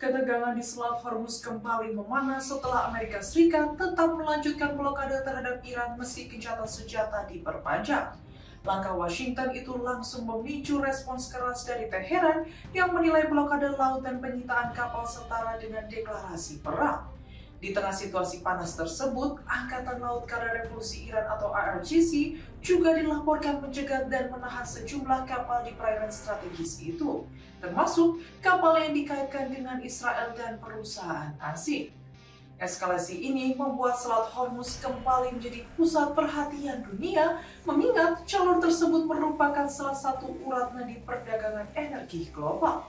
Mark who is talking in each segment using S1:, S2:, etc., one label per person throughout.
S1: Ketegangan di Selat Hormuz kembali memanas setelah Amerika Serikat tetap melanjutkan blokade terhadap Iran meski gencatan senjata diperpanjang. Langkah Washington itu langsung memicu respons keras dari Teheran yang menilai blokade laut dan penyitaan kapal setara dengan deklarasi perang. Di tengah situasi panas tersebut, Angkatan Laut Karya Revolusi Iran atau IRGC juga dilaporkan mencegat dan menahan sejumlah kapal di perairan strategis itu, termasuk kapal yang dikaitkan dengan Israel dan perusahaan asing. Eskalasi ini membuat Selat Hormuz kembali menjadi pusat perhatian dunia, mengingat jalur tersebut merupakan salah satu urat nadi perdagangan energi global.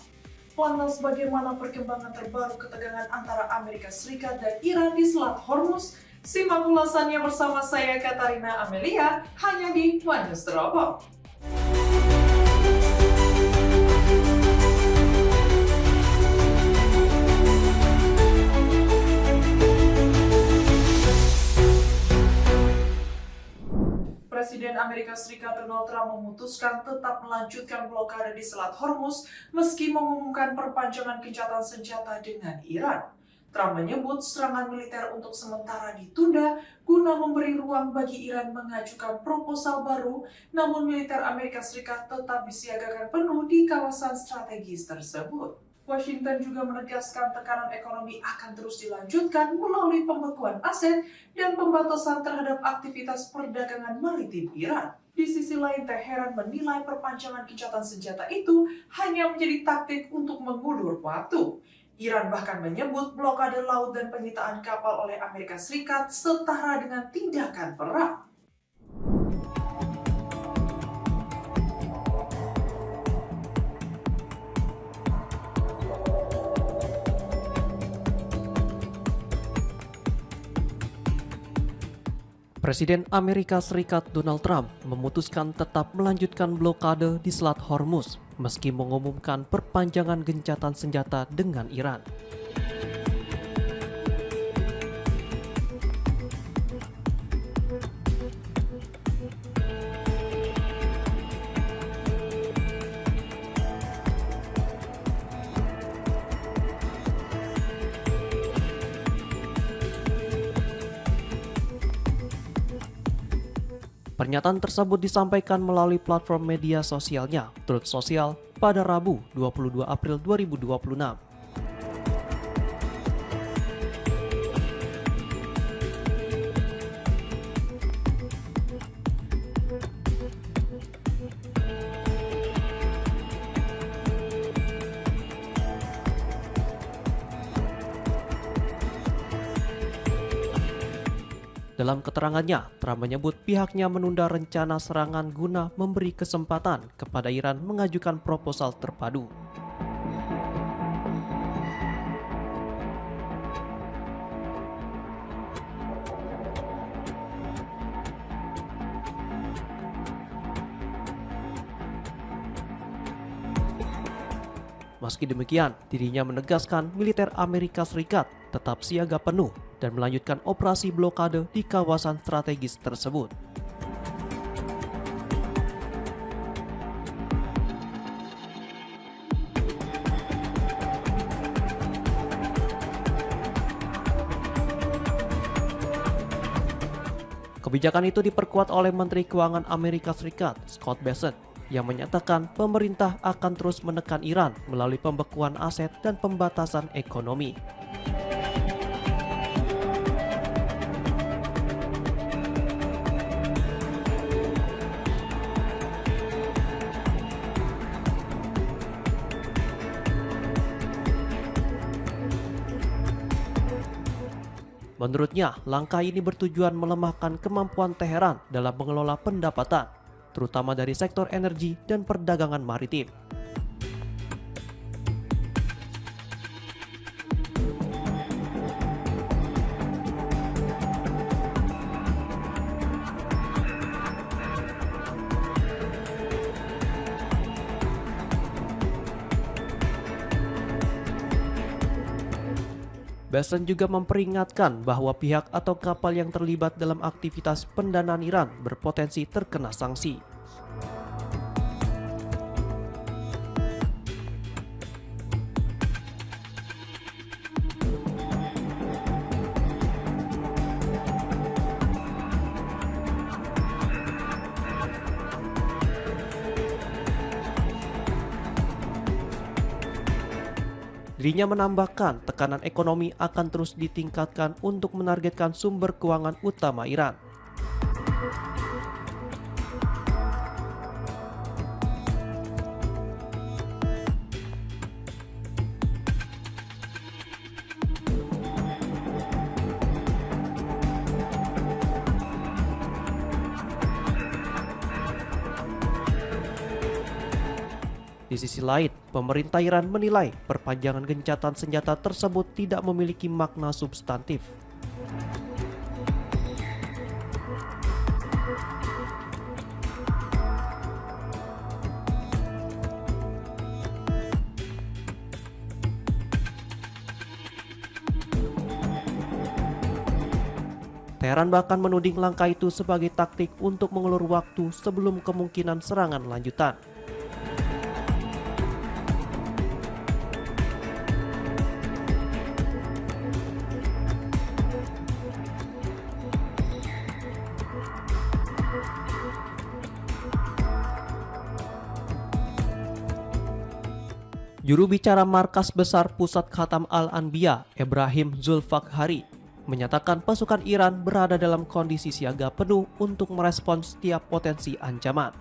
S1: Lantas bagaimana perkembangan terbaru ketegangan antara Amerika Serikat dan Iran di Selat Hormuz? Simak ulasannya bersama saya Katarina Amelia hanya di One News Teropong. Presiden Amerika Serikat Donald Trump memutuskan tetap melanjutkan blokade di Selat Hormuz meski mengumumkan perpanjangan gencatan senjata dengan Iran. Trump menyebut serangan militer untuk sementara ditunda guna memberi ruang bagi Iran mengajukan proposal baru, namun militer Amerika Serikat tetap disiagakan penuh di kawasan strategis tersebut. Washington juga menegaskan tekanan ekonomi akan terus dilanjutkan melalui pembekuan aset dan pembatasan terhadap aktivitas perdagangan maritim Iran. Di sisi lain, Teheran menilai perpanjangan gencatan senjata itu hanya menjadi taktik untuk mengulur waktu. Iran bahkan menyebut blokade laut dan penyitaan kapal oleh Amerika Serikat setara dengan tindakan perang.
S2: Presiden Amerika Serikat Donald Trump memutuskan tetap melanjutkan blokade di Selat Hormuz meski mengumumkan perpanjangan gencatan senjata dengan Iran. Pernyataan tersebut disampaikan melalui platform media sosialnya, Truth Social, pada Rabu 22 April 2026. Dalam keterangannya, Trump menyebut pihaknya menunda rencana serangan guna memberi kesempatan kepada Iran mengajukan proposal terpadu. Meski demikian, dirinya menegaskan militer Amerika Serikat tetap siaga penuh dan melanjutkan operasi blokade di kawasan strategis tersebut. Kebijakan itu diperkuat oleh Menteri Keuangan Amerika Serikat, Scott Bessent, yang menyatakan pemerintah akan terus menekan Iran melalui pembekuan aset dan pembatasan ekonomi. Menurutnya, langkah ini bertujuan melemahkan kemampuan Teheran dalam mengelola pendapatan, terutama dari sektor energi dan perdagangan maritim. Bessent juga memperingatkan bahwa pihak atau kapal yang terlibat dalam aktivitas pendanaan Iran berpotensi terkena sanksi. Dirinya menambahkan tekanan ekonomi akan terus ditingkatkan untuk menargetkan sumber keuangan utama Iran. Di sisi lain, pemerintah Iran menilai perpanjangan gencatan senjata tersebut tidak memiliki makna substantif. Teheran bahkan menuding langkah itu sebagai taktik untuk mengulur waktu sebelum kemungkinan serangan lanjutan. Juru bicara Markas Besar Pusat Khatam Al-Anbiya, Ibrahim Zulfakhari, menyatakan pasukan Iran berada dalam kondisi siaga penuh untuk merespons setiap potensi ancaman.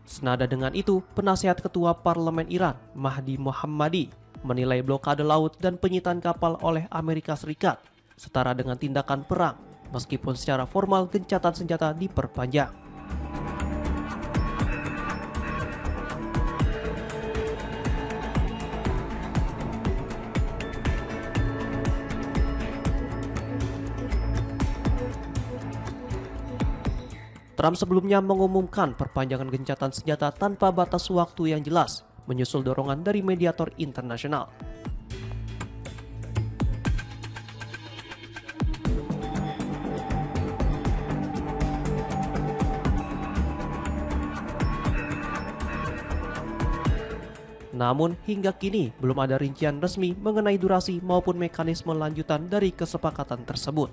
S2: Senada dengan itu, penasihat Ketua Parlemen Iran, Mahdi Mohammadi, menilai blokade laut dan penyitaan kapal oleh Amerika Serikat setara dengan tindakan perang, meskipun secara formal gencatan senjata diperpanjang. Trump sebelumnya mengumumkan perpanjangan gencatan senjata tanpa batas waktu yang jelas, menyusul dorongan dari mediator internasional. Namun hingga kini belum ada rincian resmi mengenai durasi maupun mekanisme lanjutan dari kesepakatan tersebut.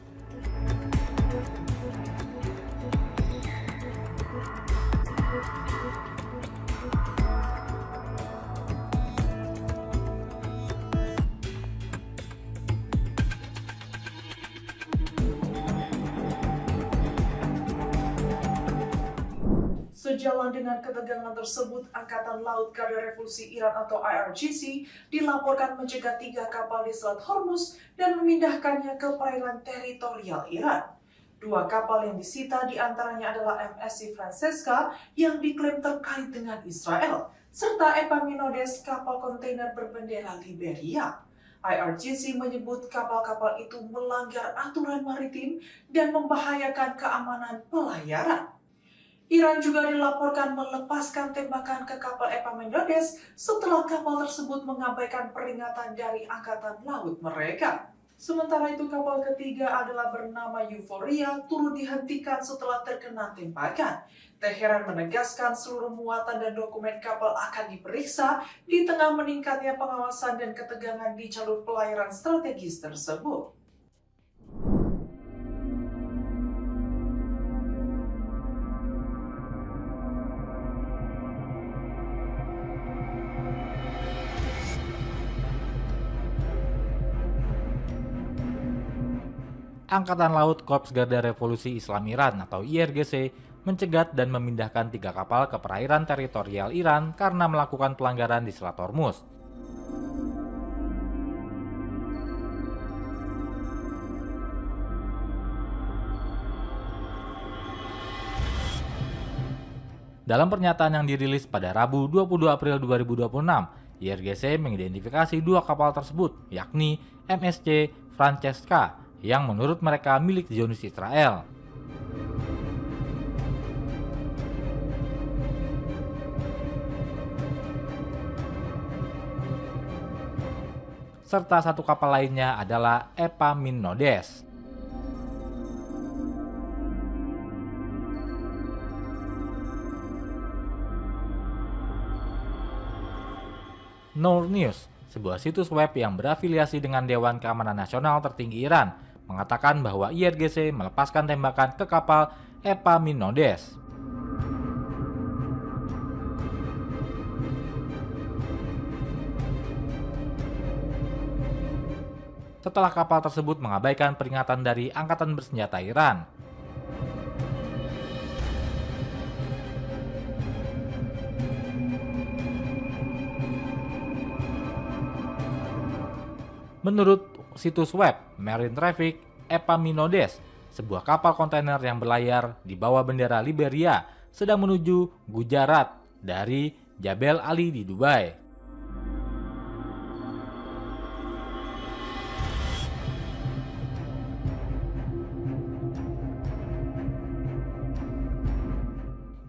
S1: Sejalan dengan ketegangan tersebut, Angkatan Laut Garda Revolusi Iran atau IRGC dilaporkan mencegah 3 kapal di Selat Hormuz dan memindahkannya ke perairan teritorial Iran. 2 kapal yang disita diantaranya adalah MSC Francesca yang diklaim terkait dengan Israel, serta Epaminondas, kapal kontainer berbendera Liberia. IRGC menyebut kapal-kapal itu melanggar aturan maritim dan membahayakan keamanan pelayaran. Iran juga dilaporkan melepaskan tembakan ke kapal Epaminondas setelah kapal tersebut mengabaikan peringatan dari angkatan laut mereka. Sementara itu kapal ketiga adalah bernama Euphoria turut dihentikan setelah terkena tembakan. Teheran menegaskan seluruh muatan dan dokumen kapal akan diperiksa di tengah meningkatnya pengawasan dan ketegangan di jalur pelayaran strategis tersebut.
S3: Angkatan Laut Korps Garda Revolusi Islam Iran atau IRGC mencegat dan memindahkan 3 kapal ke perairan teritorial Iran karena melakukan pelanggaran di Selat Hormuz. Dalam pernyataan yang dirilis pada Rabu 22 April 2026, IRGC mengidentifikasi 2 kapal tersebut, yakni MSC Francesca yang menurut mereka milik Zionis Israel. Serta 1 kapal lainnya adalah Epaminondas. Noor News Sebuah situs web yang berafiliasi dengan Dewan Keamanan Nasional tertinggi Iran mengatakan bahwa IRGC melepaskan tembakan ke kapal Epaminondas. Setelah kapal tersebut mengabaikan peringatan dari Angkatan Bersenjata Iran. Menurut situs web Marine Traffic, Epaminondas, sebuah kapal kontainer yang berlayar di bawah bendera Liberia, sedang menuju Gujarat dari Jebel Ali di Dubai.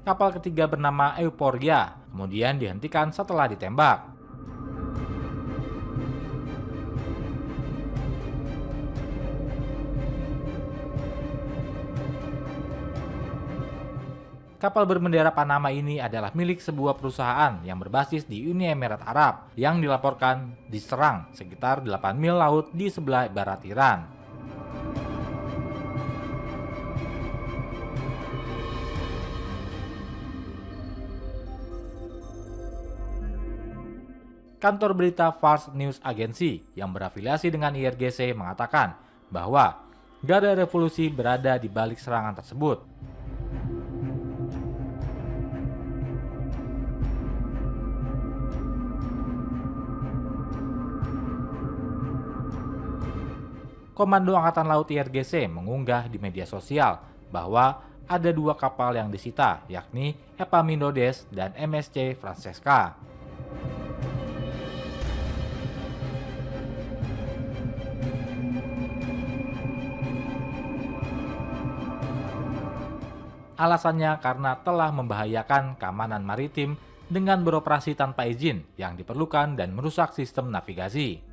S3: Kapal ketiga bernama Euphoria kemudian dihentikan setelah ditembak. Kapal berbendera Panama ini adalah milik sebuah perusahaan yang berbasis di Uni Emirat Arab yang dilaporkan diserang sekitar 8 mil laut di sebelah barat Iran. Kantor berita Fars News Agency yang berafiliasi dengan IRGC mengatakan bahwa Garda Revolusi berada di balik serangan tersebut. Komando Angkatan Laut IRGC mengunggah di media sosial bahwa ada 2 kapal yang disita, yakni Epaminondas dan MSC Francesca. Alasannya karena telah membahayakan keamanan maritim dengan beroperasi tanpa izin yang diperlukan dan merusak sistem navigasi.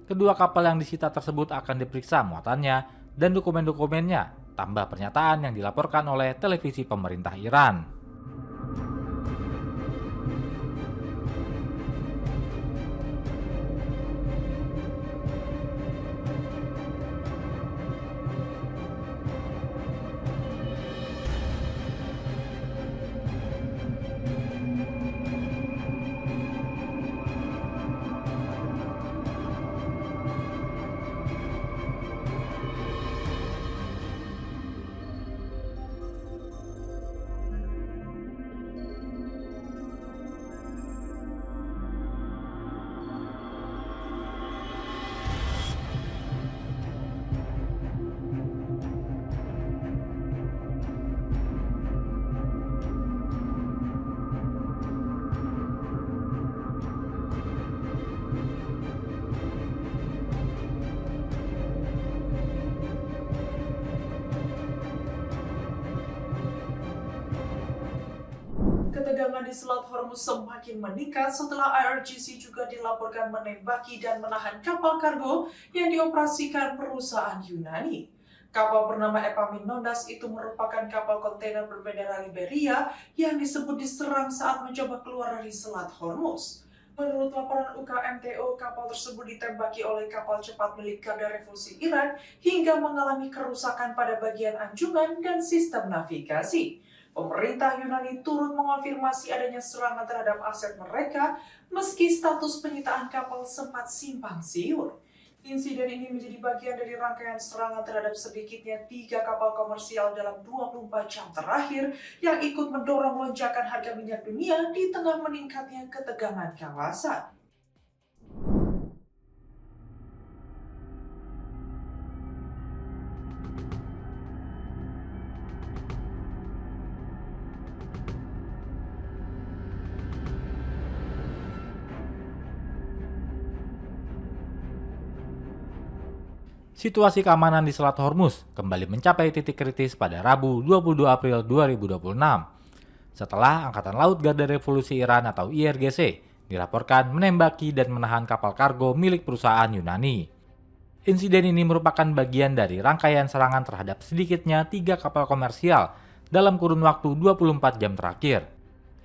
S3: Kedua kapal yang disita tersebut akan diperiksa muatannya dan dokumen-dokumennya, tambah pernyataan yang dilaporkan oleh televisi pemerintah Iran.
S1: Ketegangan di Selat Hormuz semakin meningkat setelah IRGC juga dilaporkan menembaki dan menahan kapal kargo yang dioperasikan perusahaan Yunani. Kapal bernama Epaminondas itu merupakan kapal kontainer berbendera Liberia yang disebut diserang saat mencoba keluar dari Selat Hormuz. Menurut laporan UKMTO, kapal tersebut ditembaki oleh kapal cepat milik Garda Revolusi Iran hingga mengalami kerusakan pada bagian anjungan dan sistem navigasi. Pemerintah Yunani turut mengonfirmasi adanya serangan terhadap aset mereka meski status penyitaan kapal sempat simpang siur. Insiden ini menjadi bagian dari rangkaian serangan terhadap sedikitnya 3 kapal komersial dalam 24 jam terakhir yang ikut mendorong lonjakan harga minyak dunia di tengah meningkatnya ketegangan kawasan.
S3: Situasi keamanan di Selat Hormuz kembali mencapai titik kritis pada Rabu 22 April 2026 setelah Angkatan Laut Garda Revolusi Iran atau IRGC dilaporkan menembaki dan menahan kapal kargo milik perusahaan Yunani. Insiden ini merupakan bagian dari rangkaian serangan terhadap sedikitnya 3 kapal komersial dalam kurun waktu 24 jam terakhir,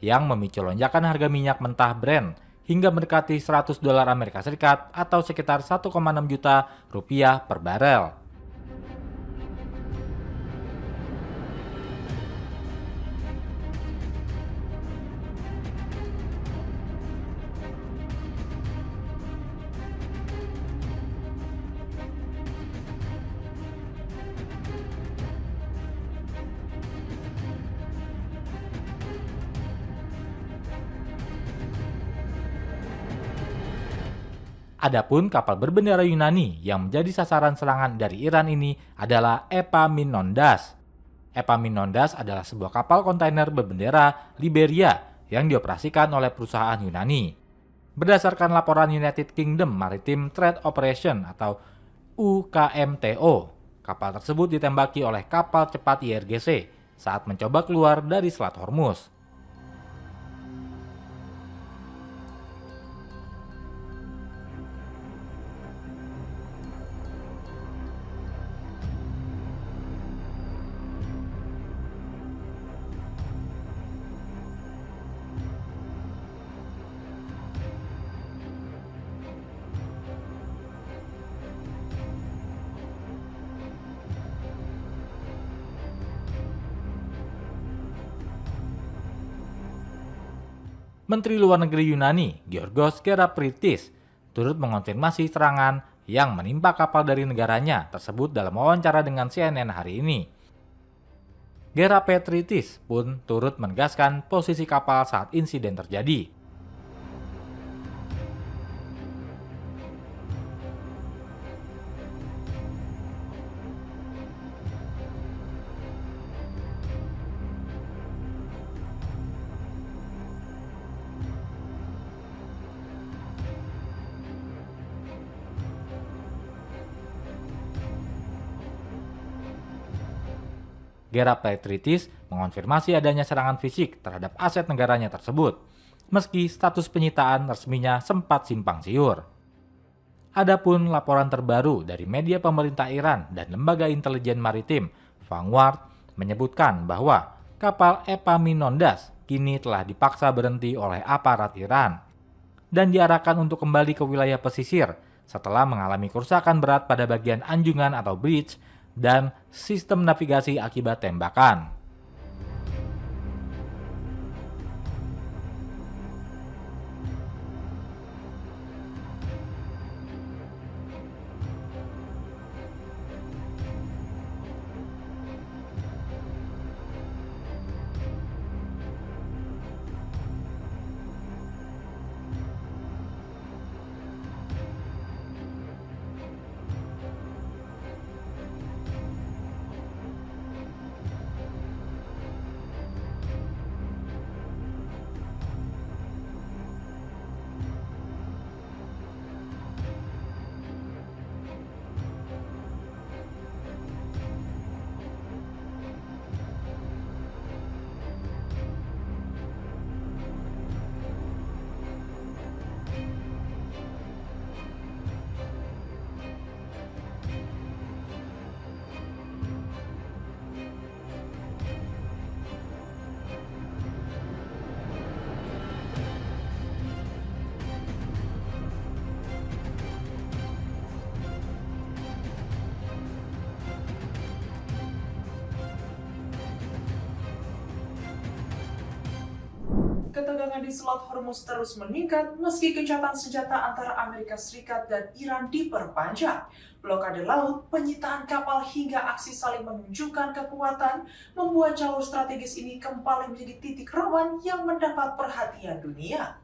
S3: yang memicu lonjakan harga minyak mentah Brent hingga mendekati $100 Amerika Serikat atau sekitar 1,6 juta rupiah per barel. Adapun kapal berbendera Yunani yang menjadi sasaran serangan dari Iran ini adalah Epaminondas. Epaminondas adalah sebuah kapal kontainer berbendera Liberia yang dioperasikan oleh perusahaan Yunani. Berdasarkan laporan United Kingdom Maritime Trade Operation atau UKMTO, kapal tersebut ditembaki oleh kapal cepat IRGC saat mencoba keluar dari Selat Hormuz. Menteri Luar Negeri Yunani, Giorgos Gerapritis, turut mengonfirmasi serangan yang menimpa kapal dari negaranya tersebut dalam wawancara dengan CNN hari ini. Gerapritis pun turut menegaskan posisi kapal saat insiden terjadi. Gerapritis mengonfirmasi adanya serangan fisik terhadap aset negaranya tersebut, meski status penyitaan resminya sempat simpang siur. Adapun laporan terbaru dari media pemerintah Iran dan lembaga intelijen maritim Vanguard menyebutkan bahwa kapal Epaminondas kini telah dipaksa berhenti oleh aparat Iran dan diarahkan untuk kembali ke wilayah pesisir setelah mengalami kerusakan berat pada bagian anjungan atau bridge dan sistem navigasi akibat tembakan.
S1: Ketegangan di Selat Hormuz terus meningkat meski gencatan senjata antara Amerika Serikat dan Iran diperpanjang. Blokade laut, penyitaan kapal hingga aksi saling menunjukkan kekuatan membuat jalur strategis ini kembali menjadi titik rawan yang mendapat perhatian dunia.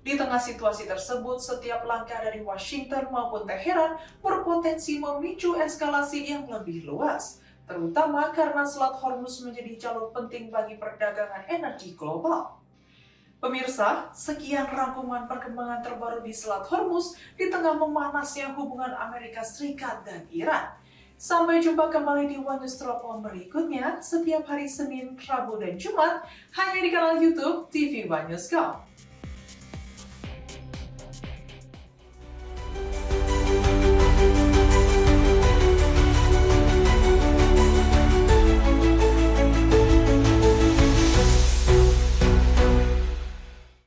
S1: Di tengah situasi tersebut, setiap langkah dari Washington maupun Teheran berpotensi memicu eskalasi yang lebih luas, terutama karena Selat Hormuz menjadi jalur penting bagi perdagangan energi global. Pemirsa, sekian rangkuman perkembangan terbaru di Selat Hormuz di tengah memanasnya hubungan Amerika Serikat dan Iran. Sampai jumpa kembali di One News Telepon berikutnya setiap hari Senin, Rabu, dan Jumat hanya di kanal YouTube TV One News Go.